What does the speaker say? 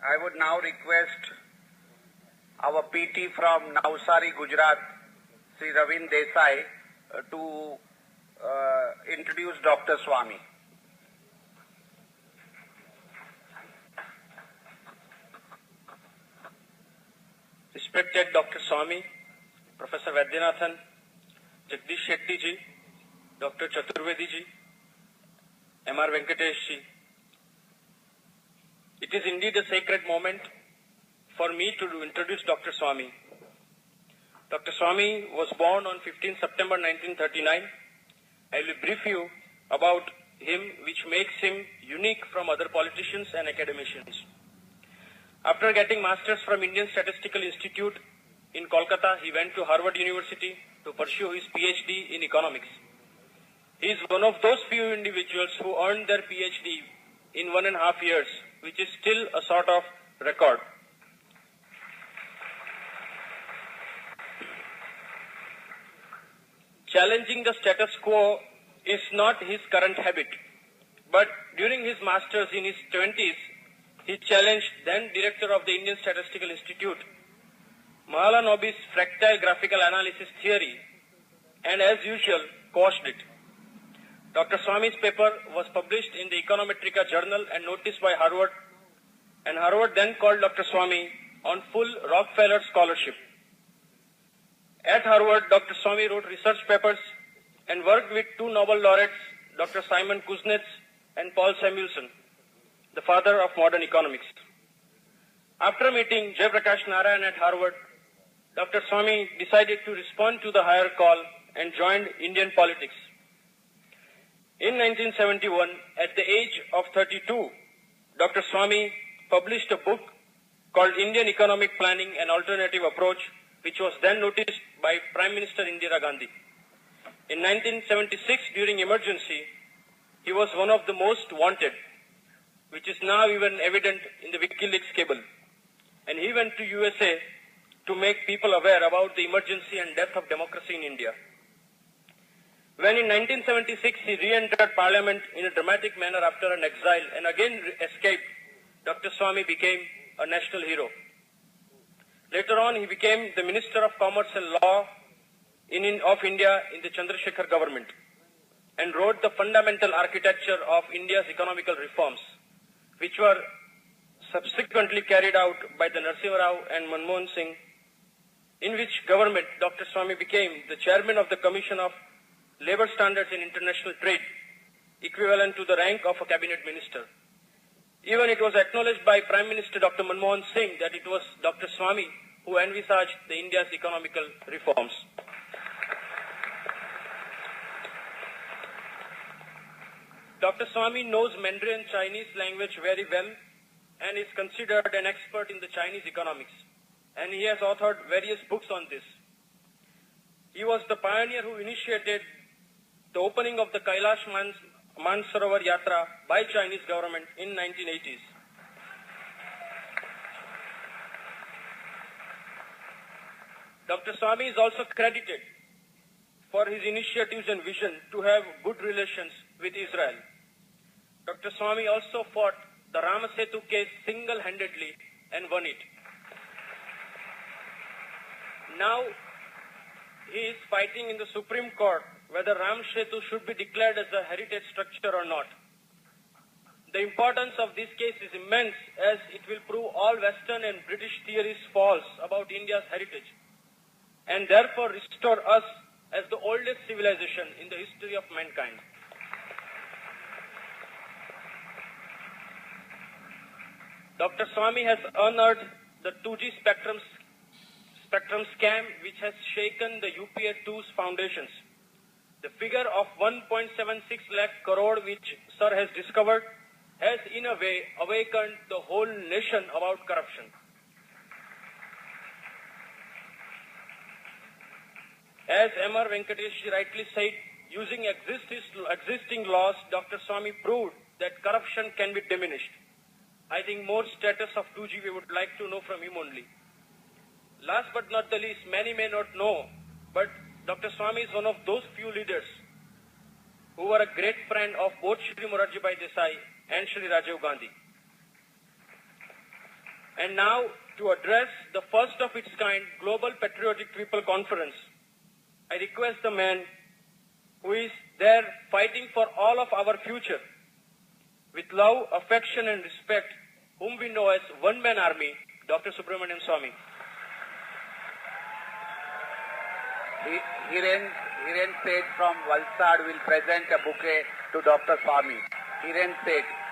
I would now request our PT from Navsari, Gujarat, Sri Ravin Desai, to introduce Dr. Swami. Respected Dr. Swami, Professor Vaidyanathan, Jagdish Shetty ji, Dr. Chaturvedi ji, M.R. Venkatesh ji, it is indeed a sacred moment for me to introduce Dr. Swami. Dr. Swami was born on 15 September 1939. I will brief you about him, which makes him unique from other politicians and academicians. After getting masters from Indian Statistical Institute in Kolkata, he went to Harvard University to pursue his PhD in economics. He is one of those few individuals who earned their PhD in 1.5 years, which is still a sort of record. Challenging the status quo is not his current habit, but during his masters in his 20s, he challenged then director of the Indian Statistical Institute, Mahalanobis' fractal graphical analysis theory, and as usual, quashed it. Dr. Swami's paper was published in the Econometrica Journal and noticed by Harvard, and Harvard then called Dr. Swami on full Rockefeller scholarship. At Harvard, Dr. Swami wrote research papers and worked with 2 Nobel laureates, Dr. Simon Kuznets and Paul Samuelson, the father of modern economics. After meeting Jayaprakash Narayan at Harvard, Dr. Swami decided to respond to the higher call and joined Indian politics. In 1971, at the age of 32, Dr. Swami published a book called Indian Economic Planning, an Alternative Approach, which was then noticed by Prime Minister Indira Gandhi. In 1976, during emergency, he was one of the most wanted, which is now even evident in the WikiLeaks cable. And he went to USA to make people aware about the emergency and death of democracy in India. When in 1976 he re-entered Parliament in a dramatic manner after an exile and again escaped, Dr. Swami became a national hero. Later on, he became the Minister of Commerce and Law of India in the Chandrasekhar government and wrote the fundamental architecture of India's economical reforms, which were subsequently carried out by the Narasimha Rao and Manmohan Singh, in which government Dr. Swami became the chairman of the Commission of Labour Standards in International Trade, equivalent to the rank of a cabinet minister. Even it was acknowledged by Prime Minister Dr. Manmohan Singh that it was Dr. Swami who envisaged the India's economical reforms. Dr. Swami knows Mandarin Chinese language very well and is considered an expert in the Chinese economics, and he has authored various books on this. He was the pioneer who initiated the opening of the Kailash Mansarovar Yatra by Chinese government in 1980s. Dr. Swami is also credited for his initiatives and vision to have good relations with Israel. Dr. Swami also fought the Rama Setu case single-handedly and won it. Now he is fighting in the Supreme Court whether Ram Setu should be declared as a heritage structure or not. The importance of this case is immense, as it will prove all Western and British theories false about India's heritage and therefore restore us as the oldest civilization in the history of mankind. Dr. Swami has unearthed the 2G spectrum scam, which has shaken the UPA-2's foundations. The figure of 1.76 lakh crore which Sir has discovered has in a way awakened the whole nation about corruption. As M.R. Venkatesh rightly said, using existing laws, Dr. Swami proved that corruption can be diminished. I think more status of 2G we would like to know from him only. Last but not the least, many may not know, but Dr. Swami is one of those few leaders who were a great friend of both Shri Morarji Bhai Desai and Shri Rajiv Gandhi. And now, to address the first of its kind Global Patriotic People Conference, I request the man who is there fighting for all of our future, with love, affection and respect, whom we know as One-Man Army, Dr. Subramanian Swamy. Hiren Seth from Valsad will present a bouquet to Dr. Swamy. Hiren Seth.